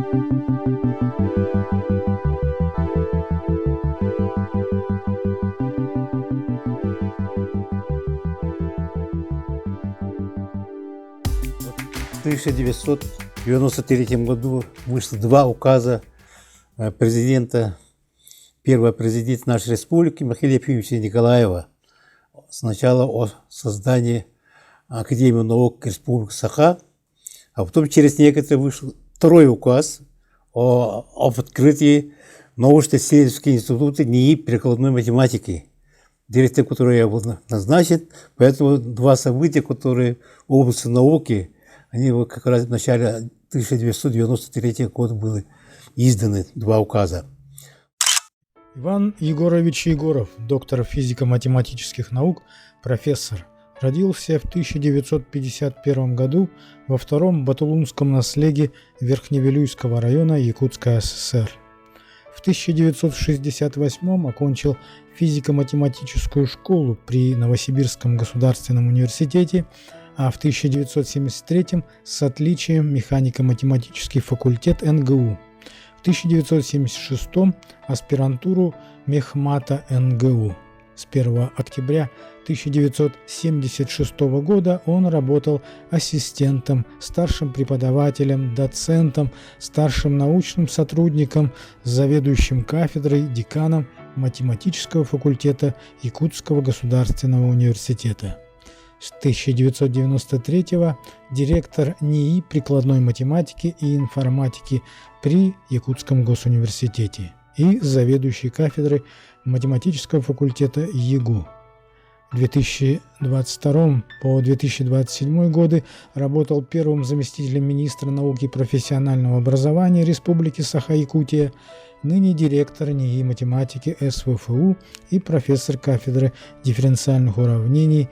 В 1993 году вышло два указа президента, первого президента нашей республики Михаила Ефимовича Николаева. Сначала о создании Академии наук Республики Саха, а потом через некоторое вышел второй указ об открытии научно-исследовательского института НИИ прикладной математики, директором которого я был назначен. Поэтому два события, которые в области науки, они как раз в начале 1993 года были изданы, два указа. Иван Егорович Егоров, доктор физико-математических наук, профессор, родился в 1951 году во втором Батулунском наслеге Верхневилюйского района Якутской ССР. В 1968 окончил физико-математическую школу при Новосибирском государственном университете, а в 1973 с отличием механико-математический факультет НГУ. В 1976 аспирантуру мехмата НГУ. С 1 октября 1976 года он работал ассистентом, старшим преподавателем, доцентом, старшим научным сотрудником, заведующим кафедрой, деканом математического факультета Якутского государственного университета. С 1993 директор НИИ прикладной математики и информатики при Якутском госуниверситете и заведующий кафедрой математического факультета ЕГУ. В 2022 по 2027 годы работал первым заместителем министра науки и профессионального образования Республики Саха-Якутия, ныне директор НИИ математики СВФУ и профессор кафедры дифференциальных уравнений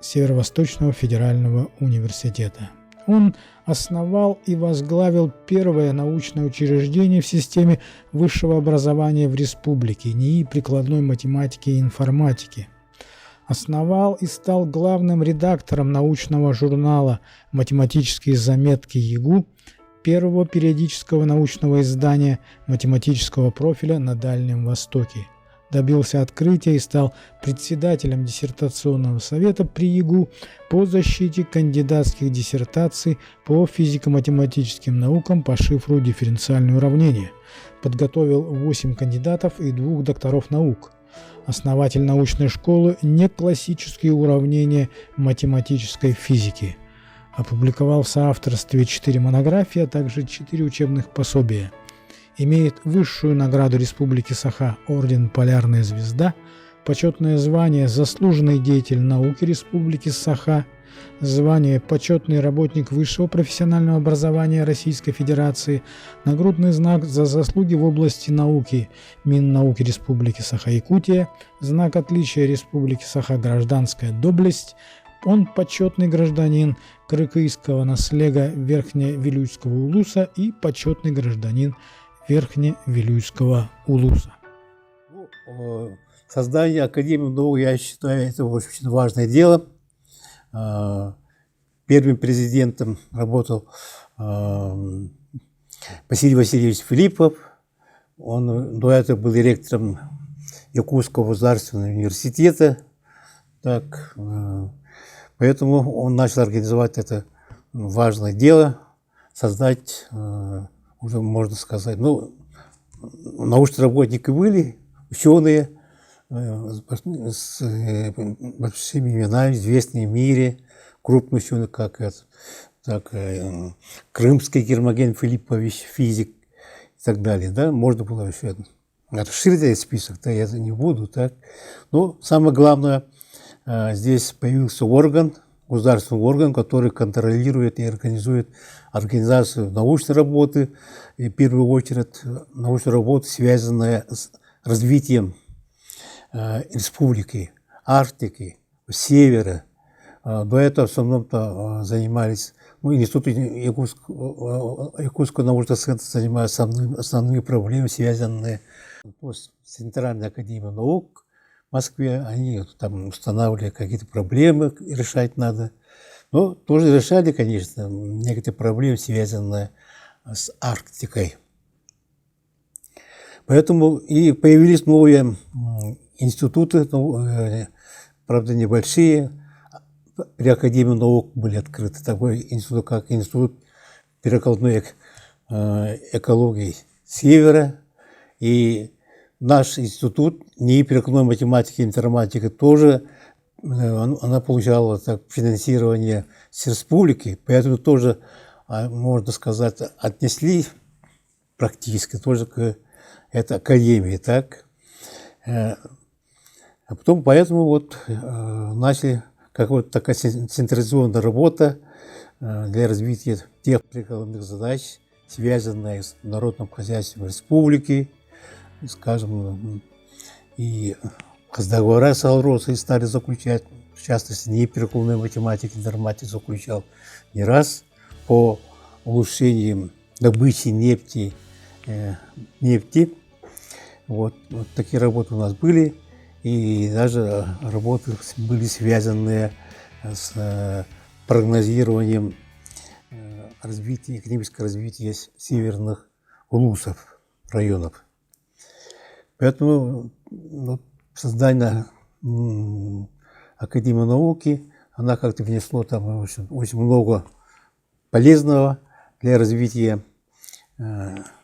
Северо-Восточного федерального университета. Он основал и возглавил первое научное учреждение в системе высшего образования в республике НИИ прикладной математики и информатики. Основал и стал главным редактором научного журнала «Математические заметки ЕГУ», первого периодического научного издания математического профиля на Дальнем Востоке. Добился открытия и стал председателем диссертационного совета при ЕГУ по защите кандидатских диссертаций по физико-математическим наукам по шифру дифференциальные уравнения. Подготовил 8 кандидатов и 2 докторов наук. Основатель научной школы «Неклассические уравнения математической физики». Опубликовал в соавторстве 4 монографии, а также 4 учебных пособия. Имеет высшую награду Республики Саха орден «Полярная звезда», почетное звание «Заслуженный деятель науки Республики Саха», звание «Почетный работник высшего профессионального образования Российской Федерации», нагрудный знак «За заслуги в области науки» Миннауки Республики Саха-Якутия, знак отличия Республики Саха «Гражданская доблесть». Он почетный гражданин Крыкыйского наслега Верхневилюйского улуса и почетный гражданин Верхневилюйского улуса. Создание Академии наук, я считаю, это очень важное дело. Первым президентом работал Василий Васильевич Филиппов. Он до этого был директором Якутского государственного университета. Так, поэтому он начал организовать это важное дело, создать, уже можно сказать, научные работники были, ученые с большими именами, известные в мире, крупные ученые, как Крымский Гермоген Филиппович, физик и так далее. Да? Можно было еще расширить этот список, да, я не буду. Так. Но самое главное, здесь появился орган, государственный орган, который контролирует и организует организацию научной работы, и в первую очередь научную работу, связанную с развитием республики, Арктики, Севера. До этого в основном занимались, Институт Якутского научного центра занимается основными проблемами, связанными с Центральной академией наук в Москве. Они там устанавливали какие-то проблемы, решать надо. Но тоже решали, конечно, некоторые проблемы, связанные с Арктикой. Поэтому и появились новые институты, правда, небольшие. При Академии наук были открыты такой институт, как Институт перекладной экологии Севера. И наш институт НИИ перекладной математики и информатики тоже, она получала так, финансирование с республики, поэтому тоже, можно сказать, отнесли практически тоже к этой академии. Так? А потом поэтому вот начали какая-то такая централизованная работа для развития тех прикладных задач, связанных с народным хозяйством республики, скажем, и договора с Алросой стали заключать, в частности, НИИ перекладной математики и информатики заключал не раз по улучшению добычи нефти. Вот такие работы у нас были. И даже работы были связаны с прогнозированием развития, экономического развития северных улусов, районов. Поэтому создание Академии науки, она как-то внесло там очень много полезного для развития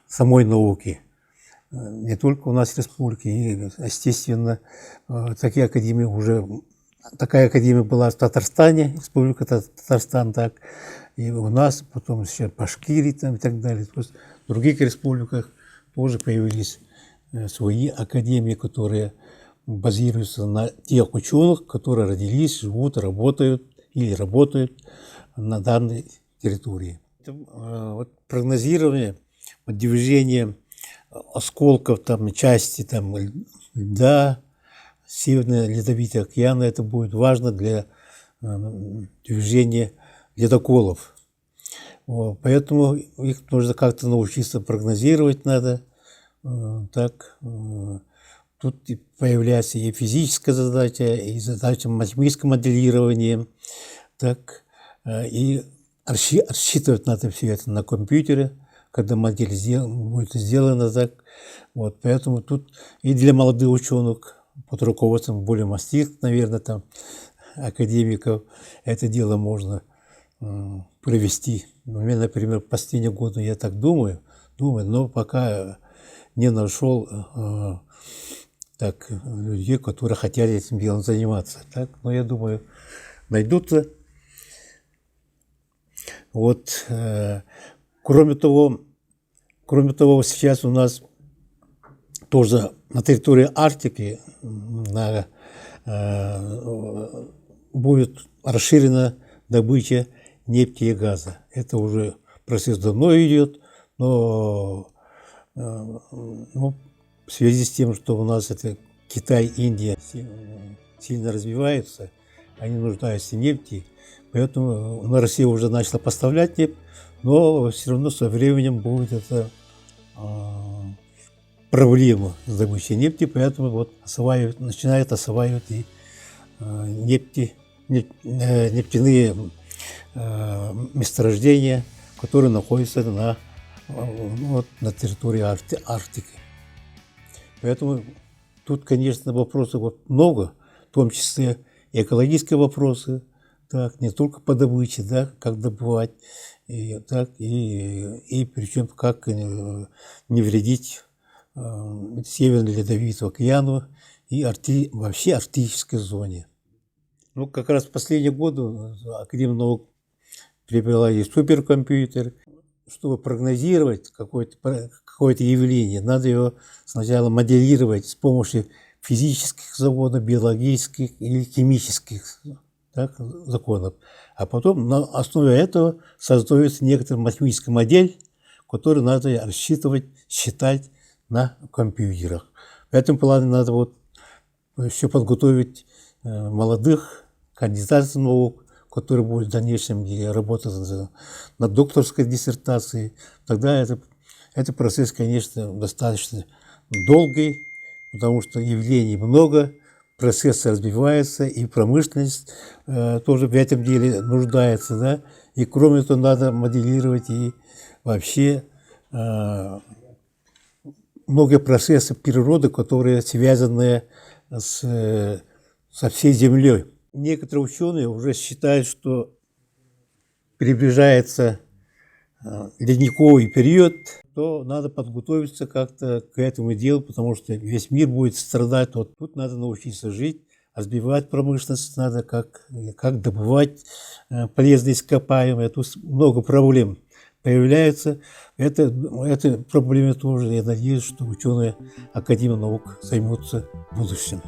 самой науки. Не только у нас в республике, и, естественно, такая академия была в Татарстане, Республика Татарстан, так, и у нас, потом еще в Башкирии там, и так далее. То есть в других республиках тоже появились свои академии, которые базируются на тех ученых, которые родились, живут, работают или работают на данной территории. Вот прогнозирование движения осколков, там, части там, льда, Северного Ледовитого океана, это будет важно для движения ледоколов. Вот, поэтому их нужно как-то научиться прогнозировать надо. Так, тут появляется и физическая задача, и задача математического моделирования. Так, и рассчитывать надо все это на компьютере, когда модель будет сделана. Так. Вот, поэтому тут и для молодых ученых под руководством более маститых, наверное, там, академиков, это дело можно провести. У меня, например, последние годы я так думаю, но пока не нашел людей, которые хотели этим делом заниматься. Так? Но я думаю, найдутся. Вот, кроме того, сейчас у нас тоже на территории Арктики будет расширена добыча нефти и газа. Это уже процесс давно идет, но в связи с тем, что у нас это Китай, Индия сильно развиваются, они нуждаются в нефти, поэтому Россия уже начала поставлять нефть, но все равно со временем будет это проблема с добычей нефти, поэтому вот начинают осваивать и нефтяные месторождения, которые находятся на территории Арктики. Поэтому тут, конечно, вопросов много, в том числе и экологические вопросы, так, не только по добыче, да, как добывать, и причем как не вредить Северному Ледовитому океану и вообще арктической зоне. Ну, как раз в последние годы Академия наук приобрела и суперкомпьютер. Чтобы прогнозировать какое-то явление, надо его сначала моделировать с помощью физических законов, биологических или химических законов. А потом на основе этого создается некоторая математическая модель, которую надо рассчитывать, считать на компьютерах. В этом плане надо еще подготовить молодых кандидатов наук, которые будут в дальнейшем работать над докторской диссертацией. Тогда этот процесс, конечно, достаточно долгий, потому что явлений много, процесс развивается, и промышленность тоже в этом деле нуждается. Да? И кроме того, надо моделировать и вообще многие процессы природы, которые связаны со всей Землей. Некоторые ученые уже считают, что приближается ледниковый период, то надо подготовиться как-то к этому делу, потому что весь мир будет страдать. Вот тут надо научиться жить, развивать промышленность, надо как добывать полезные ископаемые. Тут много проблем появляются. Это проблеме тоже, я надеюсь, что ученые Академии наук займутся в будущем.